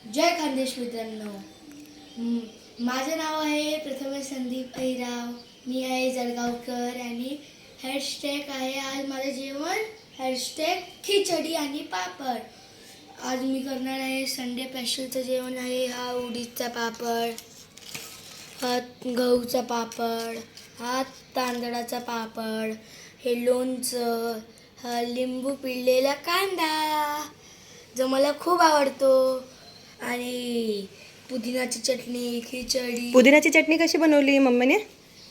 जय खानदेश मित्रांनो. माझे नाव आहे प्रथमेश संदीप अहिराव. मी आहे जळगावकर आणि हॅशटॅग आहे आज माझं जेवण हॅशटॅग खिचडी आणि पापड. आज मी करणार आहे संडे स्पेशलचं जेवण आहे. हा उडीदचा पापड, हा गहूचा पापड, हा तांदळाचा पापड, हे लोणचं, हा लिंबू पिळलेला कांदा जो मला खूप आवडतो, आणि पुदिनाची चटणी, खिचडी. पुदिनाची चटणी कशी बनवली मम्मीने?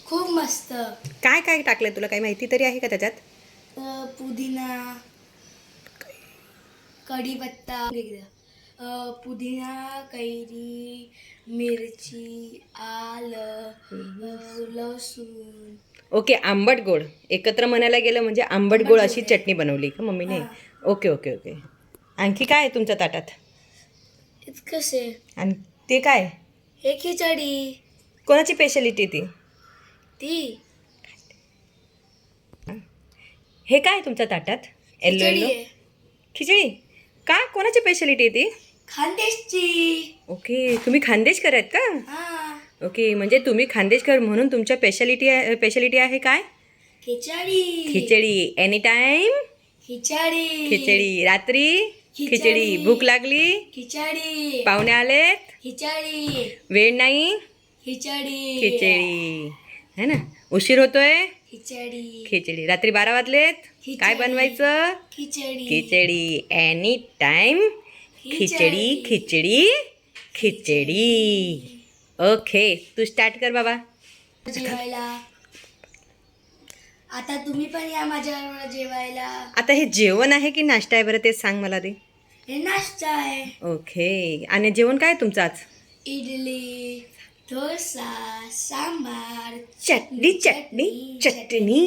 खूप मस्त. काय काय टाकलंय, तुला काही माहिती तरी आहे का त्याच्यात? पुदिना, कढीपत्ता, पुदिना, कैरी, मिरची, आलं, लसूण. ओके, आंबट गोड एकत्र म्हणायला गेलं म्हणजे आंबट गोड अशी चटणी बनवली का मम्मीने? Okay okay okay. आणखी काय आहे तुमच्या ताटात? इतकंच आहे. आणि ते काय? हे खिचडी. कोणाची स्पेशालिटी ती? हे काय आहे तुमच्या ताटात? येल्लो येल्लो खिचडी. का, कोणाची स्पेशालिटी ती? खानदेशची. ओके, तुम्ही खानदेशकर आहेत का? हा. ओके, म्हणजे तुम्ही खानदेशकर म्हणून तुमच्या स्पेशालिटी आहे काय? खिचडी. खिचडी. एनी टाइम खिचडी. खिचडी. रात्री खिचडी. भूक लागली खिचडी. पाहुणे आलेत खिचडी. वेळ नाही खिचडी. खिचडी. है ना, उशीर होतोय खिचडी. खिचडी. रात्री 12 वाजलेत काय बनवायचं? खिचडी. खिचडी. एनी टाइम खिचडी खिचडी खिचडी. ओके, तू स्टार्ट कर बाबा जेवायला. आता तुम्ही पण या माझ्याबरोबर जेवायला. आता हे जेवण आहे की नाश्ता आहे बरं, ते सांग मला ते. हे नाश्ता आहे. ओके, आणि जेवण काय तुमचं आज? इडली, डोसा, सांबार, चटणी चटणी चटणी.